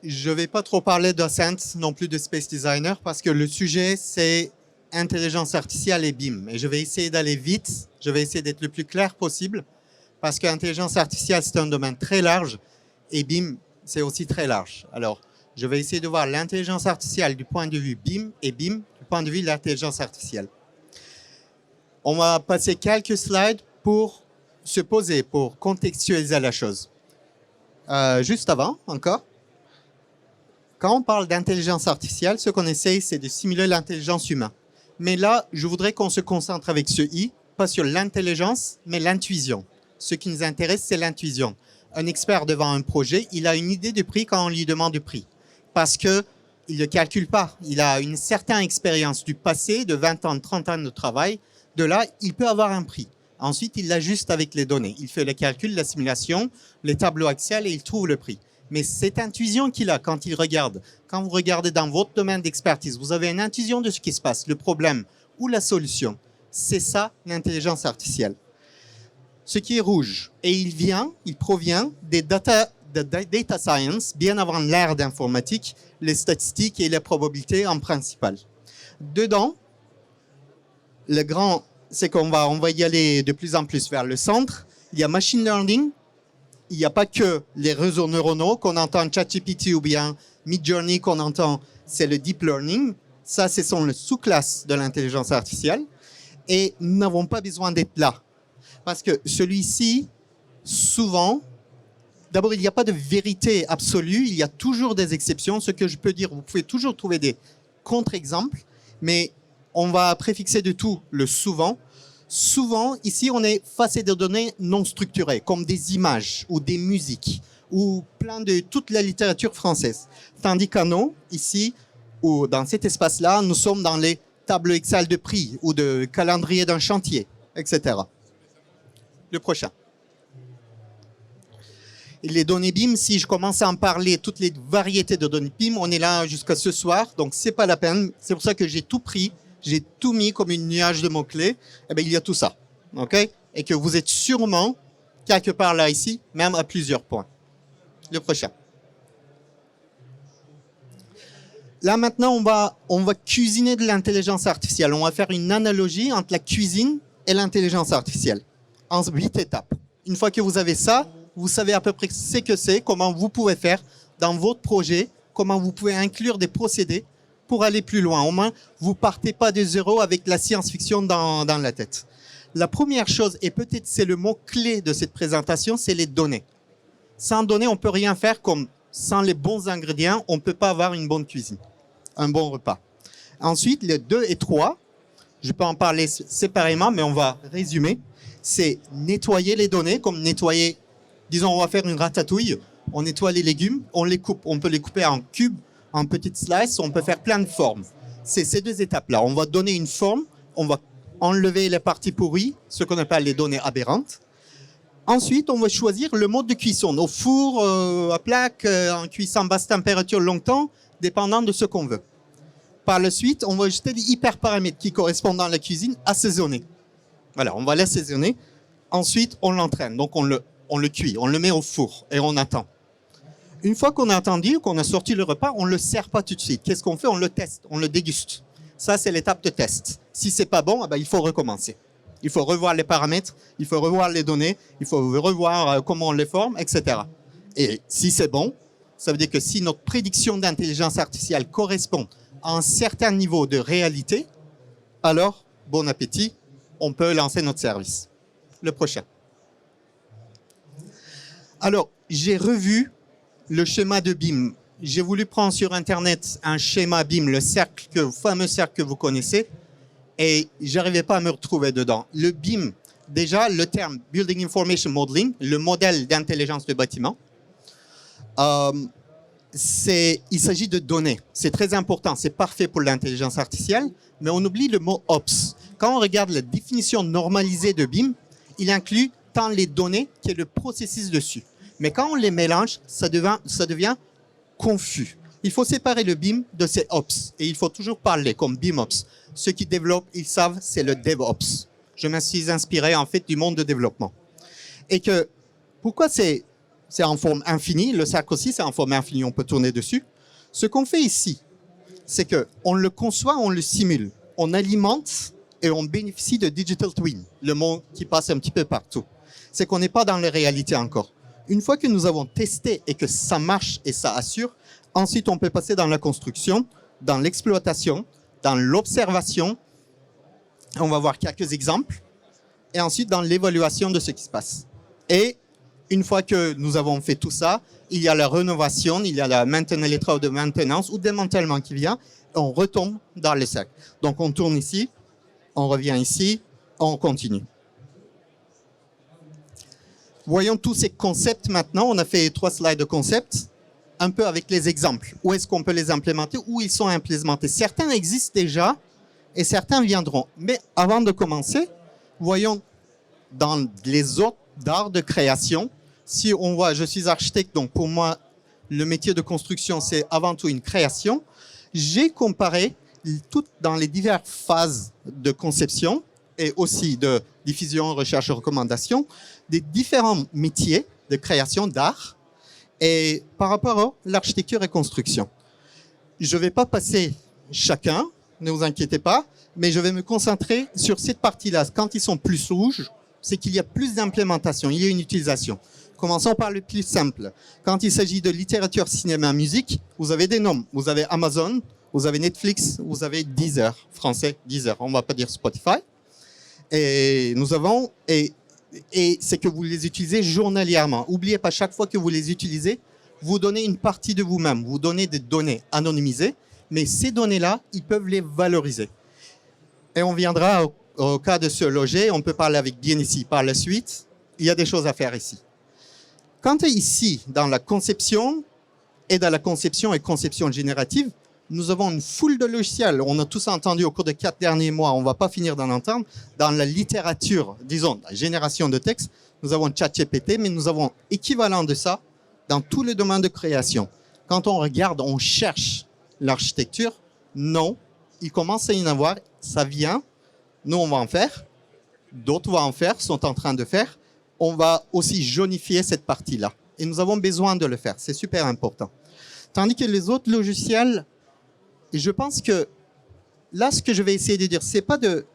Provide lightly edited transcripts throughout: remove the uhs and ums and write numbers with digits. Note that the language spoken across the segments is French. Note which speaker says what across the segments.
Speaker 1: je ne vais pas trop parler d'Ascent, non plus de Space Designer, parce que le sujet, c'est intelligence artificielle et BIM. Et je vais essayer d'aller vite, je vais essayer d'être le plus clair possible, parce que l'intelligence artificielle, c'est un domaine très large, et BIM, c'est aussi très large. Alors, je vais essayer de voir l'intelligence artificielle du point de vue BIM, et BIM du point de vue de l'intelligence artificielle. On va passer quelques slides pour se poser, pour contextualiser la chose. Juste avant, encore, quand on parle d'intelligence artificielle, ce qu'on essaye, c'est de simuler l'intelligence humaine. Mais là, je voudrais qu'on se concentre avec ce I, pas sur l'intelligence, mais l'intuition. Ce qui nous intéresse, c'est l'intuition. Un expert devant un projet, il a une idée du prix quand on lui demande du prix. Parce qu'il ne calcule pas. Il a une certaine expérience du passé, de 20 ans, 30 ans de travail. De là, il peut avoir un prix. Ensuite, il l'ajuste avec les données. Il fait le calcul, la simulation, les tableaux Excel et il trouve le prix. Mais cette intuition qu'il a quand il regarde, quand vous regardez dans votre domaine d'expertise, vous avez une intuition de ce qui se passe, le problème ou la solution. C'est ça l'intelligence artificielle. Ce qui est rouge, et il provient des data science, bien avant l'ère d'informatique, les statistiques et les probabilités en principal. Dedans, le grand, c'est qu'on va y aller de plus en plus vers le centre. Il y a machine learning. Il n'y a pas que les réseaux neuronaux qu'on entend ChatGPT ou bien Midjourney qu'on entend, c'est le deep learning. Ça, ce sont les sous-classes de l'intelligence artificielle. Et nous n'avons pas besoin d'être là. Parce que celui-ci, souvent, d'abord, il n'y a pas de vérité absolue. Il y a toujours des exceptions. Ce que je peux dire, vous pouvez toujours trouver des contre-exemples, mais on va préfixer de tout le souvent. Souvent, ici, on est face à des données non structurées, comme des images ou des musiques, ou plein de toute la littérature française. Tandis qu'à nous, ici, ou dans cet espace-là, nous sommes dans les tableaux Excel de prix ou de calendrier d'un chantier, etc. Le prochain. Et les données BIM, si je commence à en parler, toutes les variétés de données BIM, on est là jusqu'à ce soir, donc c'est pas la peine. C'est pour ça que j'ai tout pris. J'ai tout mis comme une nuage de mots-clés, eh bien, il y a tout ça. Okay? Et que vous êtes sûrement, quelque part là, ici, même à plusieurs points. Le prochain. Là, maintenant, on va cuisiner de l'intelligence artificielle. On va faire une analogie entre la cuisine et l'intelligence artificielle, en 8 étapes. Une fois que vous avez ça, vous savez à peu près ce que c'est, comment vous pouvez faire dans votre projet, comment vous pouvez inclure des procédés pour aller plus loin. Au moins, vous ne partez pas de zéro avec la science-fiction dans la tête. La première chose, et peut-être c'est le mot-clé de cette présentation, c'est les données. Sans données, on ne peut rien faire, comme sans les bons ingrédients, on ne peut pas avoir une bonne cuisine, un bon repas. Ensuite, les 2 et 3, je peux en parler séparément, mais on va résumer. C'est nettoyer les données, comme nettoyer, disons, on va faire une ratatouille, on nettoie les légumes, on les coupe, on peut les couper en cubes, en petites slices, on peut faire plein de formes. C'est ces 2 étapes-là. On va donner une forme, on va enlever les parties pourries, ce qu'on appelle les données aberrantes. Ensuite, on va choisir le mode de cuisson, au four, à plaque, en cuisson basse température longtemps, dépendant de ce qu'on veut. Par la suite, on va ajouter des hyperparamètres qui correspondent dans la cuisine, assaisonner. Voilà, on va l'assaisonner. Ensuite, on l'entraîne, donc on le cuit, on le met au four et on attend. Une fois qu'on a attendu, qu'on a sorti le repas, on ne le sert pas tout de suite. Qu'est-ce qu'on fait? On le teste, on le déguste. Ça, c'est l'étape de test. Si ce n'est pas bon, eh bien, il faut recommencer. Il faut revoir les paramètres, il faut revoir les données, il faut revoir comment on les forme, etc. Et si c'est bon, ça veut dire que si notre prédiction d'intelligence artificielle correspond à un certain niveau de réalité, alors, bon appétit, on peut lancer notre service. Le prochain. Alors, j'ai revu le schéma de BIM. J'ai voulu prendre sur Internet un schéma BIM, le fameux cercle que vous connaissez, et j'arrivais pas à me retrouver dedans. Le BIM, déjà, le terme Building Information Modeling, le modèle d'intelligence de bâtiment, il s'agit de données. C'est très important, c'est parfait pour l'intelligence artificielle, mais on oublie le mot Ops. Quand on regarde la définition normalisée de BIM, il inclut tant les données que le processus dessus. Mais quand on les mélange, ça devient confus. Il faut séparer le BIM de ses Ops. Et il faut toujours parler comme BIM-Ops. Ceux qui développent, ils savent, c'est le DevOps. Je me suis inspiré en fait du monde de développement. Et que, pourquoi c'est c'est en forme infinie. Le cercle aussi, c'est en forme infinie, on peut tourner dessus. Ce qu'on fait ici, c'est qu'on le conçoit, on le simule. On alimente et on bénéficie de Digital Twin, le mot qui passe un petit peu partout. C'est qu'on n'est pas dans la réalité encore. Une fois que nous avons testé et que ça marche et ça assure, ensuite on peut passer dans la construction, dans l'exploitation, dans l'observation. On va voir quelques exemples. Et ensuite dans l'évaluation de ce qui se passe. Et une fois que nous avons fait tout ça, il y a la rénovation, il y a les travaux de maintenance ou démantèlement qui vient, et on retombe dans le cercle. Donc on tourne ici, on revient ici, on continue. Voyons tous ces concepts maintenant. On a fait 3 slides de concepts, un peu avec les exemples. Où est-ce qu'on peut les implémenter? Où ils sont implémentés? Certains existent déjà et certains viendront. Mais avant de commencer, voyons dans les autres d'art de création. Si on voit, je suis architecte, donc pour moi, le métier de construction, c'est avant tout une création. J'ai comparé toutes dans les diverses phases de conception et aussi de diffusion, recherche et recommandation, des différents métiers de création d'art et par rapport à l'architecture et construction. Je ne vais pas passer chacun, ne vous inquiétez pas, mais je vais me concentrer sur cette partie-là. Quand ils sont plus rouges, c'est qu'il y a plus d'implémentation, il y a une utilisation. Commençons par le plus simple. Quand il s'agit de littérature, cinéma, musique, vous avez des noms. Vous avez Amazon, vous avez Netflix, vous avez Deezer, français Deezer, on ne va pas dire Spotify. Et nous avons, et c'est que vous les utilisez journalièrement. N'oubliez pas, chaque fois que vous les utilisez, vous donnez une partie de vous-même, vous donnez des données anonymisées, mais ces données-là, ils peuvent les valoriser. Et on viendra au cas de se loger, on peut parler avec Bien ici par la suite, il y a des choses à faire ici. Quand ici, dans la conception, et dans la conception et conception générative, nous avons une foule de logiciels. On a tous entendu au cours des 4 derniers mois, on ne va pas finir d'en entendre. Dans la littérature, disons, la génération de texte, nous avons ChatGPT, mais nous avons équivalent de ça dans tous les domaines de création. Quand on regarde, on cherche l'architecture, non, il commence à y en avoir, ça vient, nous on va en faire, d'autres vont en faire, sont en train de faire. On va aussi jaunifier cette partie-là. Et nous avons besoin de le faire, c'est super important. Tandis que les autres logiciels, je pense que là, ce que je vais essayer de dire, c'est pas de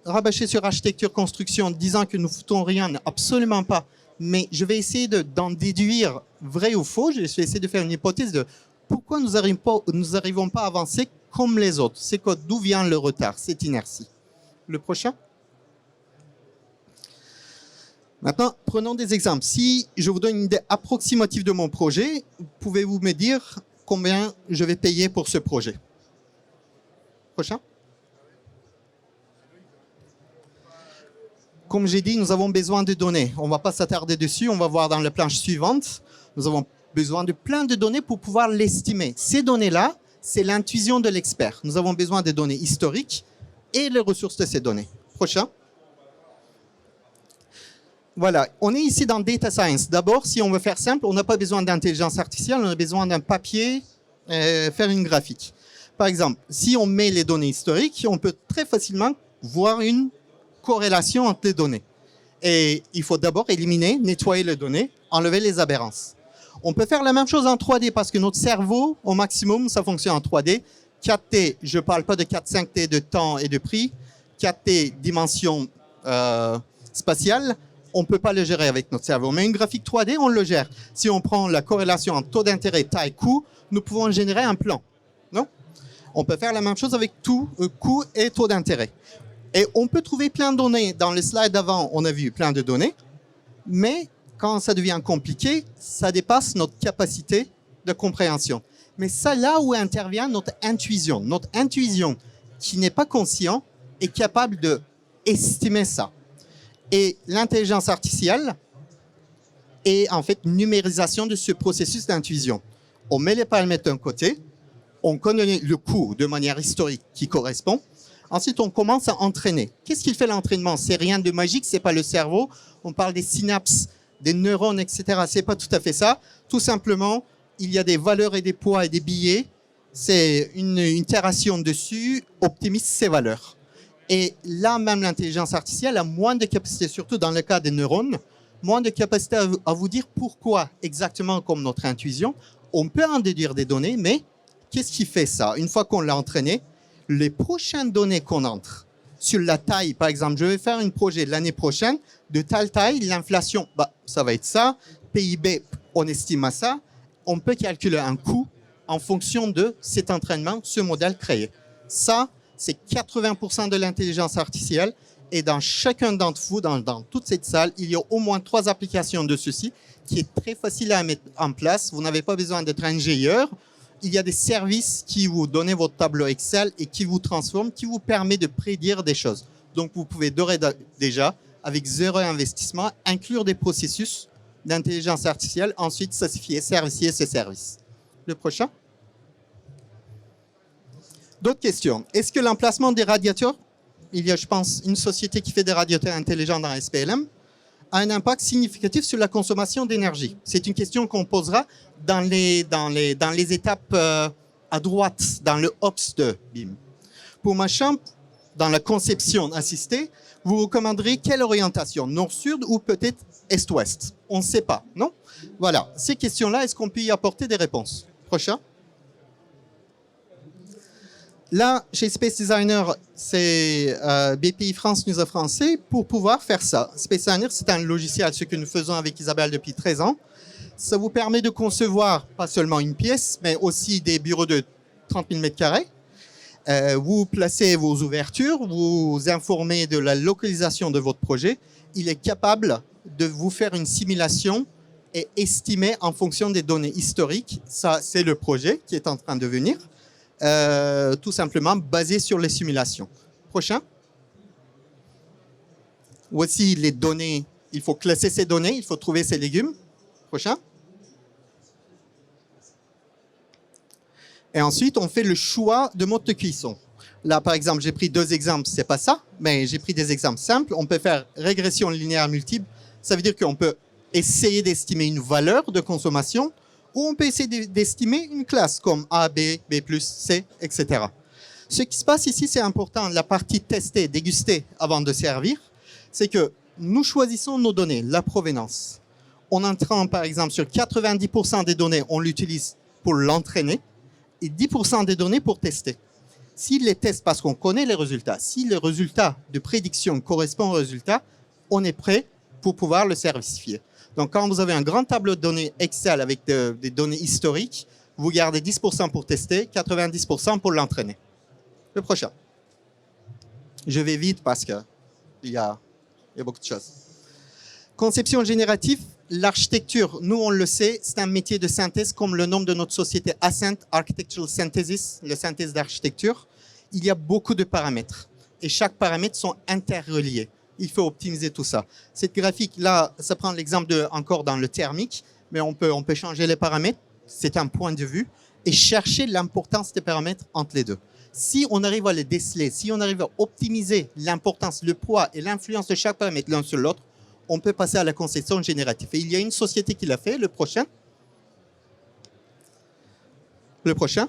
Speaker 1: rabâcher sur architecture, construction, disant que nous ne foutons rien, absolument pas. Mais je vais essayer d'en déduire vrai ou faux. Je vais essayer de faire une hypothèse de pourquoi nous n'arrivons pas à avancer comme les autres. C'est d'où vient le retard, cette inertie. Le prochain. Maintenant, prenons des exemples. Si je vous donne une idée approximative de mon projet, pouvez-vous me dire combien je vais payer pour ce projet? Prochain. Comme j'ai dit, nous avons besoin de données. On ne va pas s'attarder dessus, on va voir dans la planche suivante. Nous avons besoin de plein de données pour pouvoir l'estimer. Ces données-là, c'est l'intuition de l'expert. Nous avons besoin des données historiques et les ressources de ces données. Prochain. Voilà, on est ici dans Data Science. D'abord, si on veut faire simple, on n'a pas besoin d'intelligence artificielle, on a besoin d'un papier, faire une graphique. Par exemple, si on met les données historiques, on peut très facilement voir une corrélation entre les données. Et il faut d'abord éliminer, nettoyer les données, enlever les aberrances. On peut faire la même chose en 3D parce que notre cerveau, au maximum, ça fonctionne en 3D. 4T, je ne parle pas de 4-5T de temps et de prix. 4T, dimension spatiale, on ne peut pas le gérer avec notre cerveau. Mais une graphique 3D, on le gère. Si on prend la corrélation entre taux d'intérêt, taille, coût, nous pouvons générer un plan. Non ? On peut faire la même chose avec tout, coût et taux d'intérêt. Et on peut trouver plein de données. Dans le slide d'avant, on a vu plein de données. Mais quand ça devient compliqué, ça dépasse notre capacité de compréhension. Mais c'est là où intervient notre intuition. Notre intuition, qui n'est pas conscient, est capable d'estimer ça. Et l'intelligence artificielle est en fait une numérisation de ce processus d'intuition. On met les paramètres d'un côté, on connaît le coût de manière historique qui correspond. Ensuite, on commence à entraîner. Qu'est-ce qu'il fait l'entraînement? C'est rien de magique, c'est pas le cerveau. On parle des synapses, des neurones, etc. C'est pas tout à fait ça. Tout simplement, il y a des valeurs et des poids et des billets. C'est une itération dessus, optimise ces valeurs. Et là, même l'intelligence artificielle a moins de capacité, surtout dans le cas des neurones, moins de capacité à vous dire pourquoi exactement comme notre intuition. On peut en déduire des données, mais qu'est-ce qui fait ça? Une fois qu'on l'a entraîné, les prochaines données qu'on entre sur la taille, par exemple, je vais faire un projet l'année prochaine de telle taille, l'inflation, ça va être ça, PIB, on estime à ça, on peut calculer un coût en fonction de cet entraînement, ce modèle créé. Ça, c'est 80% de l'intelligence artificielle. Et dans chacun d'entre vous, dans toute cette salle, il y a au moins 3 applications de ceci qui est très facile à mettre en place. Vous n'avez pas besoin d'être ingénieur. Il y a des services qui vous donnent votre tableau Excel et qui vous transforment, qui vous permet de prédire des choses. Donc, vous pouvez déjà, avec 0 investissement, inclure des processus d'intelligence artificielle, ensuite servicier ces services. Le prochain. D'autres questions. Est-ce que l'emplacement des radiateurs, il y a, je pense, une société qui fait des radiateurs intelligents dans SPLM, a un impact significatif sur la consommation d'énergie? C'est une question qu'on posera dans les étapes à droite, dans le OPS de BIM. Pour ma chambre, dans la conception assistée, vous recommanderez quelle orientation? Nord-sud ou peut-être est-ouest? On ne sait pas, non? Voilà, ces questions-là, est-ce qu'on peut y apporter des réponses? Prochain. Là, chez Space Designer, c'est BPI France nous a français pour pouvoir faire ça. Space Designer, c'est un logiciel, ce que nous faisons avec Isabelle depuis 13 ans. Ça vous permet de concevoir pas seulement une pièce, mais aussi des bureaux de 30 000 m². Vous placez vos ouvertures, vous informez de la localisation de votre projet. Il est capable de vous faire une simulation et estimer en fonction des données historiques. Ça, c'est le projet qui est en train de venir. Tout simplement basé sur les simulations. Prochain. Voici les données. Il faut classer ces données, il faut trouver ces légumes. Prochain. Et ensuite, on fait le choix de mode de cuisson. Là, par exemple, j'ai pris 2 exemples, c'est pas ça, mais j'ai pris des exemples simples. On peut faire régression linéaire multiple. Ça veut dire qu'on peut essayer d'estimer une valeur de consommation, ou on peut essayer d'estimer une classe comme A, B, B+, C, etc. Ce qui se passe ici, c'est important, la partie tester, déguster avant de servir, c'est que nous choisissons nos données, la provenance. En entrant, par exemple, sur 90% des données, on l'utilise pour l'entraîner et 10% des données pour tester. S'il les teste parce qu'on connaît les résultats, si le résultat de prédiction correspond au résultat, on est prêt pour pouvoir le servicifier. Donc, quand vous avez un grand tableau de données Excel avec des données historiques, vous gardez 10% pour tester, 90% pour l'entraîner. Le prochain. Je vais vite parce qu'il y a beaucoup de choses. Conception générative, l'architecture, nous on le sait, c'est un métier de synthèse comme le nom de notre société Ascent Architectural Synthesis, la synthèse d'architecture. Il y a beaucoup de paramètres et chaque paramètre sont interreliés. Il faut optimiser tout ça. Cette graphique-là, ça prend l'exemple encore dans le thermique, mais on peut changer les paramètres, c'est un point de vue, et chercher l'importance des paramètres entre les deux. Si on arrive à les déceler, si on arrive à optimiser l'importance, le poids et l'influence de chaque paramètre l'un sur l'autre, on peut passer à la conception générative. Et il y a une société qui l'a fait, le prochain. Le prochain.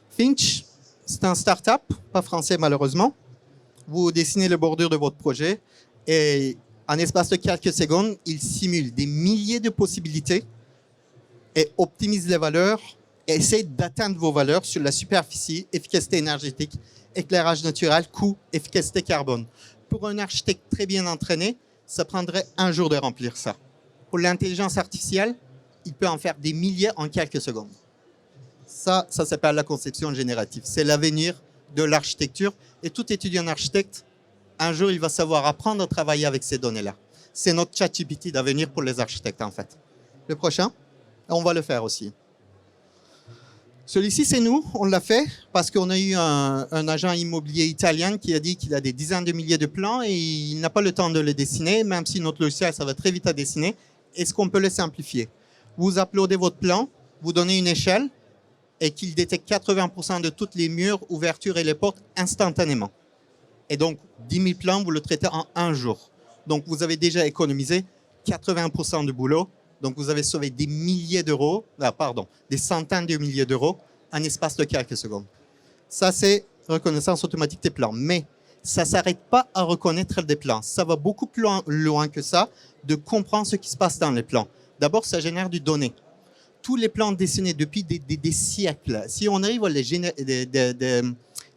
Speaker 1: Finch, c'est un start-up, pas français malheureusement. Vous dessinez le bordure de votre projet et en espace de quelques secondes, il simule des milliers de possibilités et optimise les valeurs et essaie d'atteindre vos valeurs sur la superficie, efficacité énergétique, éclairage naturel, coût, efficacité carbone. Pour un architecte très bien entraîné, ça prendrait 1 jour de remplir ça. Pour l'intelligence artificielle, il peut en faire des milliers en quelques secondes. Ça s'appelle la conception générative. C'est l'avenir de l'architecture. Et tout étudiant architecte, un jour, il va savoir apprendre à travailler avec ces données-là. C'est notre ChatGPT d'avenir pour les architectes, en fait. Le prochain, on va le faire aussi. Celui-ci, c'est nous, on l'a fait parce qu'on a eu un agent immobilier italien qui a dit qu'il a des dizaines de milliers de plans et il n'a pas le temps de les dessiner, même si notre logiciel, ça va très vite à dessiner. Est-ce qu'on peut le simplifier? Vous uploadez votre plan, vous donnez une échelle, et qu'il détecte 80% de toutes les murs, ouvertures et les portes instantanément. Et donc, 10 000 plans, vous le traitez en 1 jour. Donc, vous avez déjà économisé 80% de boulot. Donc, vous avez sauvé des milliers d'euros, des centaines de milliers d'euros en espace de quelques secondes. Ça, c'est reconnaissance automatique des plans. Mais ça ne s'arrête pas à reconnaître des plans. Ça va beaucoup plus loin que ça, de comprendre ce qui se passe dans les plans. D'abord, ça génère du données. Tous les plans dessinés depuis des siècles, si on arrive à les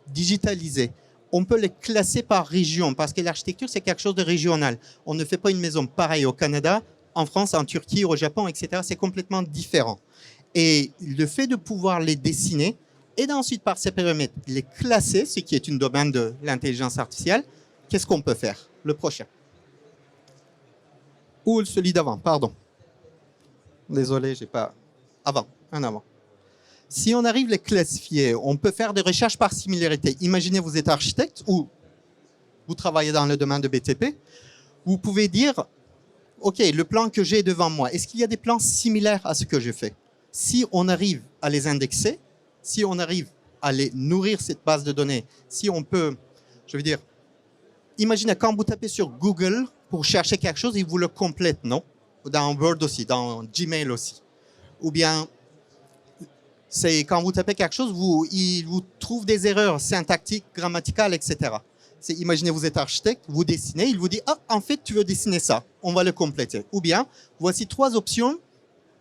Speaker 1: digitaliser, on peut les classer par région, parce que l'architecture, c'est quelque chose de régional. On ne fait pas une maison pareille au Canada, en France, en Turquie, au Japon, etc. C'est complètement différent. Et le fait de pouvoir les dessiner, et d'ensuite, par ces paramètres, les classer, ce qui est une domaine de l'intelligence artificielle, qu'est-ce qu'on peut faire? Le prochain. Ou celui d'avant, pardon. Désolé, j'ai pas... Avant, un avant. Si on arrive à les classifier, on peut faire des recherches par similarité. Imaginez, vous êtes architecte ou vous travaillez dans le domaine de BTP. Vous pouvez dire, OK, le plan que j'ai devant moi, est-ce qu'il y a des plans similaires à ce que je fais? Si on arrive à les indexer, si on arrive à les nourrir, cette base de données, si on peut, je veux dire, imaginez quand vous tapez sur Google pour chercher quelque chose, il vous le complète, non? Dans Word aussi, dans Gmail aussi. Ou bien, c'est quand vous tapez quelque chose, il vous trouve des erreurs syntaxiques, grammaticales, etc. Imaginez, vous êtes architecte, vous dessinez, il vous dit « Ah, en fait, tu veux dessiner ça, on va le compléter. » Ou bien, voici 3 options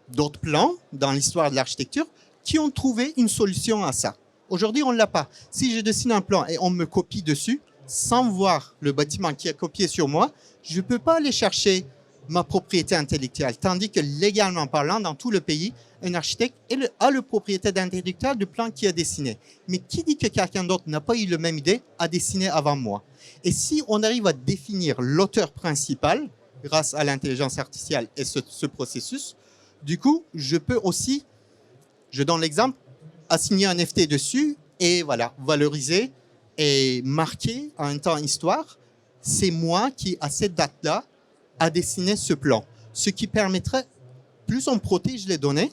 Speaker 1: d'autres plans dans l'histoire de l'architecture qui ont trouvé une solution à ça. Aujourd'hui, on ne l'a pas. Si je dessine un plan et on me copie dessus, sans voir le bâtiment qui est copié sur moi, je ne peux pas aller chercher ma propriété intellectuelle. Tandis que légalement parlant, dans tout le pays, un architecte a le propriété intellectuelle du plan qui a dessiné. Mais qui dit que quelqu'un d'autre n'a pas eu la même idée à dessiner avant moi? Et si on arrive à définir l'auteur principal, grâce à l'intelligence artificielle et ce processus, du coup, je peux aussi, je donne l'exemple, assigner un NFT dessus et voilà, valoriser et marquer en un temps histoire. C'est moi qui, à cette date-là, a dessiné ce plan. Ce qui permettrait, plus on protège les données,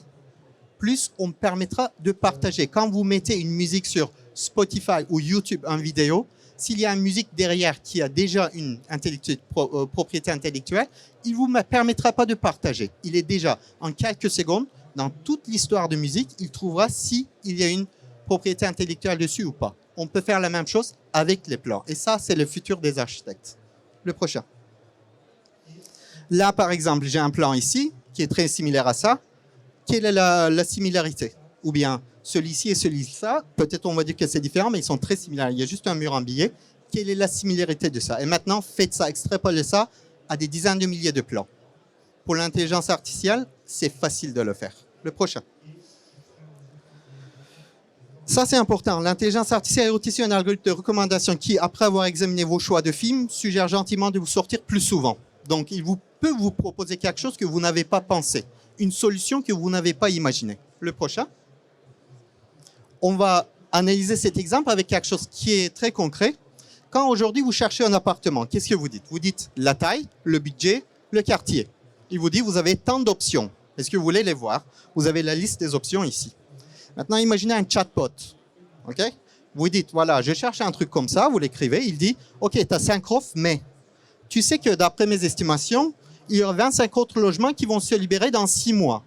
Speaker 1: plus on permettra de partager. Quand vous mettez une musique sur Spotify ou YouTube en vidéo, s'il y a une musique derrière qui a déjà une propriété intellectuelle, il ne vous permettra pas de partager. Il est déjà, en quelques secondes, dans toute l'histoire de musique, il trouvera s'il y a une propriété intellectuelle dessus ou pas. On peut faire la même chose avec les plans. Et ça, c'est le futur des architectes. Le prochain. Là, par exemple, j'ai un plan ici qui est très similaire à ça. Quelle est la similarité? Ou bien celui-ci et celui-là, peut-être on va dire que c'est différent, mais ils sont très similaires. Il y a juste un mur en billet. Quelle est la similarité de ça? Et maintenant, faites ça, extrapolez ça à des dizaines de milliers de plans. Pour l'intelligence artificielle, c'est facile de le faire. Le prochain. Ça, c'est important. L'intelligence artificielle est aussi un algorithme de recommandation qui, après avoir examiné vos choix de films, suggère gentiment de vous sortir plus souvent. Donc, il peut vous proposer quelque chose que vous n'avez pas pensé, une solution que vous n'avez pas imaginée. Le prochain. On va analyser cet exemple avec quelque chose qui est très concret. Quand aujourd'hui, vous cherchez un appartement, qu'est-ce que vous dites? Vous dites la taille, le budget, le quartier. Il vous dit, vous avez tant d'options. Est-ce que vous voulez les voir? Vous avez la liste des options ici. Maintenant, imaginez un chatbot. Okay? Vous dites, voilà, je cherche un truc comme ça, vous l'écrivez. Il dit, OK, tu as 5 offres, mais tu sais que d'après mes estimations, il y aura 25 autres logements qui vont se libérer dans 6 mois.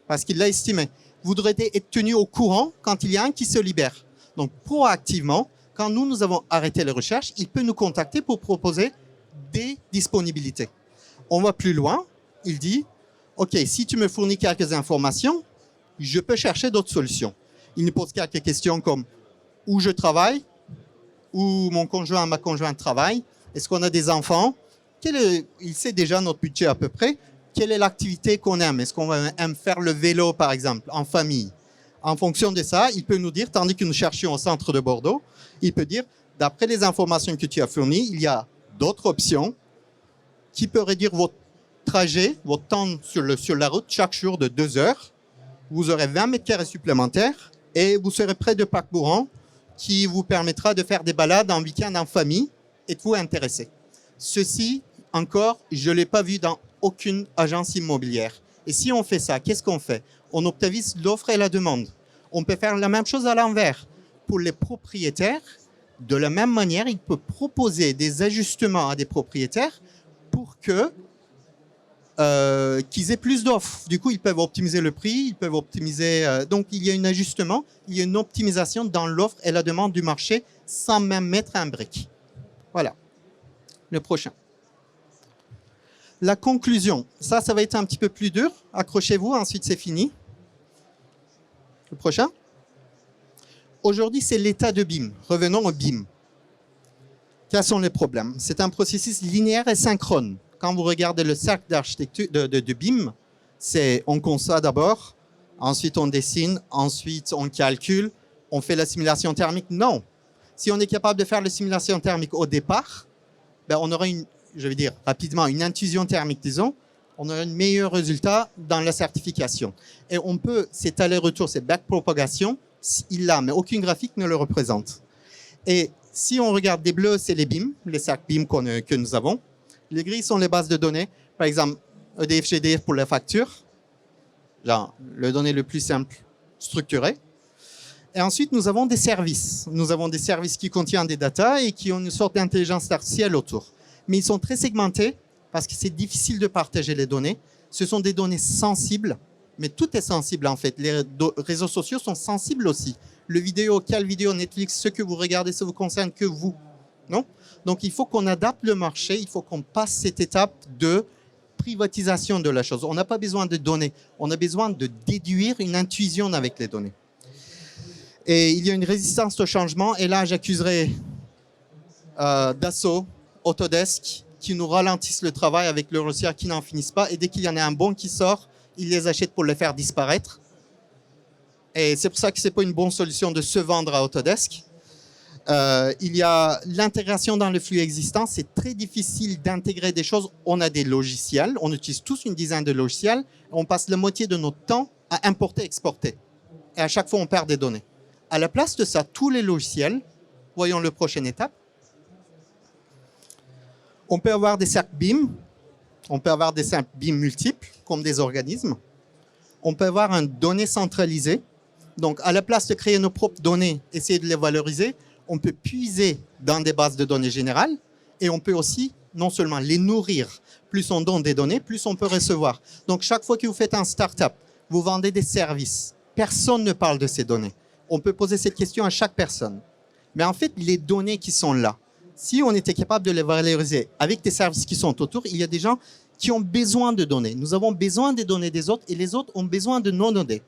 Speaker 1: Parce qu'il l'a estimé. Vous devrez être tenu au courant quand il y a un qui se libère. Donc, proactivement, quand nous avons arrêté les recherches, il peut nous contacter pour proposer des disponibilités. On va plus loin. Il dit, OK, si tu me fournis quelques informations, je peux chercher d'autres solutions. Il nous pose quelques questions comme où je travaille, où mon conjoint, ma conjointe travaille, est-ce qu'on a des enfants, il sait déjà notre budget à peu près, quelle est l'activité qu'on aime, est-ce qu'on aime faire le vélo par exemple, en famille. En fonction de ça, il peut nous dire, tandis que nous cherchions au centre de Bordeaux, il peut dire, d'après les informations que tu as fournies, il y a d'autres options qui peuvent réduire votre trajet, votre temps sur la route chaque jour de 2 heures. Vous aurez 20 mètres carrés supplémentaires et vous serez près de Parc-Bourran qui vous permettra de faire des balades en week-end en famille. Êtes-vous intéressé? Ceci, encore, je ne l'ai pas vu dans aucune agence immobilière. Et si on fait ça, qu'est-ce qu'on fait? On optimise l'offre et la demande. On peut faire la même chose à l'envers. Pour les propriétaires, de la même manière, il peut proposer des ajustements à des propriétaires pour qu'ils aient plus d'offres. Du coup, ils peuvent optimiser le prix, ils peuvent optimiser... donc, il y a un ajustement, il y a une optimisation dans l'offre et la demande du marché sans même mettre un brick. Voilà. Le prochain. La conclusion. Ça va être un petit peu plus dur. Accrochez-vous, ensuite c'est fini. Le prochain. Aujourd'hui, c'est l'état de BIM. Revenons au BIM. Quels sont les problèmes? C'est un processus linéaire et synchrone. Quand vous regardez le cercle d'architecture de BIM, on conçoit d'abord, ensuite on dessine, ensuite on calcule, on fait la simulation thermique. Non. Si on est capable de faire la simulation thermique au départ, ben on aura rapidement, une intuition thermique, disons, on aura un meilleur résultat dans la certification. Et on peut, cet aller-retour, cette backpropagation, il l'a, mais aucune graphique ne le représente. Et si on regarde des bleus, c'est les BIM, les cercles BIM que nous avons. Les gris sont les bases de données. Par exemple, EDF, GDF pour la facture. Genre, le données le plus simple, structuré. Et ensuite, nous avons des services. Nous avons des services qui contiennent des datas et qui ont une sorte d'intelligence artificielle autour. Mais ils sont très segmentés parce que c'est difficile de partager les données. Ce sont des données sensibles, mais tout est sensible en fait. Les réseaux sociaux sont sensibles aussi. Le vidéo, quelle vidéo, Netflix, ce que vous regardez, ça vous concerne que vous. Non? Donc, il faut qu'on adapte le marché, il faut qu'on passe cette étape de privatisation de la chose. On n'a pas besoin de données, on a besoin de déduire une intuition avec les données. Et il y a une résistance au changement, et là, j'accuserai Dassault, Autodesk, qui nous ralentissent le travail avec le logiciel qui n'en finissent pas, et dès qu'il y en a un bon qui sort, ils les achètent pour les faire disparaître. Et c'est pour ça que ce n'est pas une bonne solution de se vendre à Autodesk. Il y a l'intégration dans le flux existant. C'est très difficile d'intégrer des choses. On a des logiciels. On utilise tous une dizaine de logiciels. On passe la moitié de notre temps à importer, exporter. Et à chaque fois, on perd des données. À la place de ça, tous les logiciels, voyons la prochaine étape. On peut avoir des cercles BIM. On peut avoir des cercles BIM multiples, comme des organismes. On peut avoir une donnée centralisée. Donc, à la place de créer nos propres données, essayer de les valoriser, on peut puiser dans des bases de données générales et on peut aussi non seulement les nourrir. Plus on donne des données, plus on peut recevoir. Donc, chaque fois que vous faites un start-up, vous vendez des services. Personne ne parle de ces données. On peut poser cette question à chaque personne. Mais en fait, les données qui sont là, si on était capable de les valoriser avec des services qui sont autour, il y a des gens qui ont besoin de données. Nous avons besoin des données des autres et les autres ont besoin de nos données.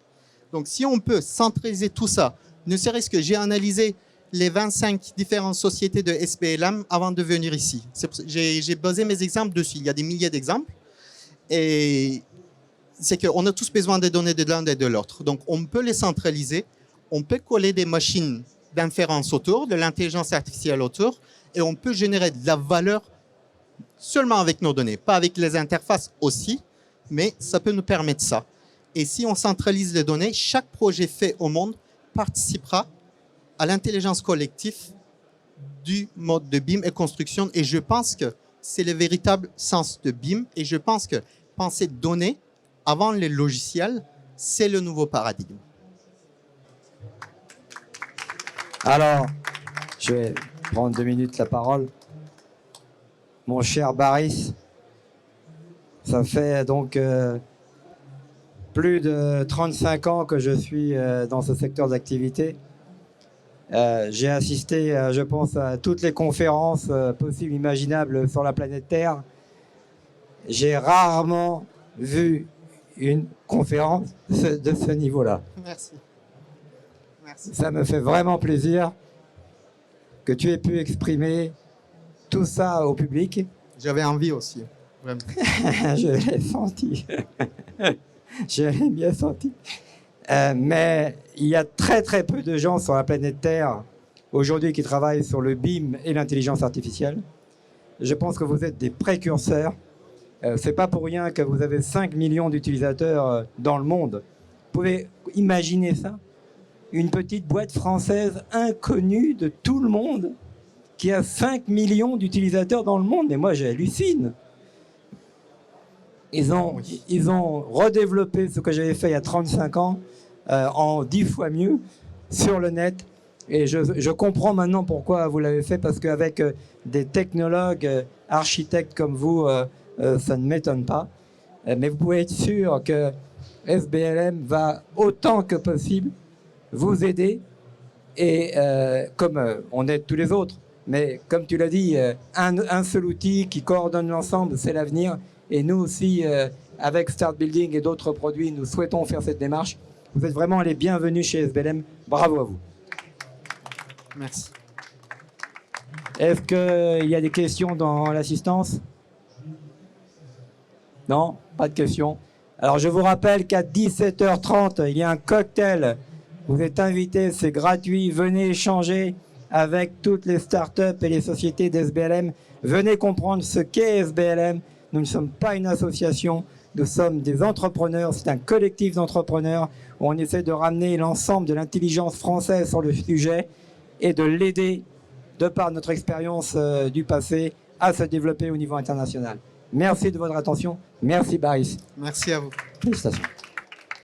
Speaker 1: Donc, si on peut centraliser tout ça, ne serait-ce que j'ai analysé les 25 différentes sociétés de SPLM avant de venir ici. J'ai basé mes exemples dessus. Il y a des milliers d'exemples. Et c'est qu'on a tous besoin des données de l'un et de l'autre. Donc, on peut les centraliser. On peut coller des machines d'inférence autour, de l'intelligence artificielle autour, et on peut générer de la valeur seulement avec nos données, pas avec les interfaces aussi, mais ça peut nous permettre ça. Et si on centralise les données, chaque projet fait au monde participera à l'intelligence collective du mode de BIM et construction. Et je pense que c'est le véritable sens de BIM. Et je pense que penser données avant les logiciels, c'est le nouveau paradigme.
Speaker 2: Alors, je vais prendre 2 minutes la parole. Mon cher Baris, ça fait donc plus de 35 ans que je suis dans ce secteur d'activité. J'ai assisté, je pense, à toutes les conférences possibles, imaginables sur la planète Terre. J'ai rarement vu une conférence de ce niveau-là.
Speaker 1: Merci. Merci.
Speaker 2: Ça me fait vraiment plaisir que tu aies pu exprimer tout ça au public.
Speaker 1: J'avais envie aussi. Vraiment.
Speaker 2: Je l'ai senti. Je l'ai bien senti. Mais il y a très très peu de gens sur la planète Terre aujourd'hui qui travaillent sur le BIM et l'intelligence artificielle. Je pense que vous êtes des précurseurs. C'est pas pour rien que vous avez 5 millions d'utilisateurs dans le monde. Vous pouvez imaginer ça? Une petite boîte française inconnue de tout le monde qui a 5 millions d'utilisateurs dans le monde. Mais moi, j'hallucine. Ils ont redéveloppé ce que j'avais fait il y a 35 ans en 10 fois mieux sur le net. Et je comprends maintenant pourquoi vous l'avez fait, parce qu'avec des technologues, architectes comme vous, ça ne m'étonne pas. Mais vous pouvez être sûr que SBLM va autant que possible vous aider. Et comme on aide tous les autres, Mais comme tu l'as dit, un seul outil qui coordonne l'ensemble, c'est l'avenir. Et nous aussi, avec Start Building et d'autres produits, nous souhaitons faire cette démarche. Vous êtes vraiment les bienvenus chez SBLM. Bravo à vous.
Speaker 1: Merci.
Speaker 2: Est-ce qu'il y a des questions dans l'assistance? Non, pas de questions. Alors je vous rappelle qu'à 17h30, il y a un cocktail. Vous êtes invités, c'est gratuit. Venez échanger avec toutes les startups et les sociétés d'SBLM. Venez comprendre ce qu'est SBLM. Nous ne sommes pas une association, nous sommes des entrepreneurs. C'est un collectif d'entrepreneurs où on essaie de ramener l'ensemble de l'intelligence française sur le sujet et de l'aider, de par notre expérience du passé, à se développer au niveau international. Merci de votre attention. Merci, Baris.
Speaker 1: Merci à vous.
Speaker 2: Félicitations.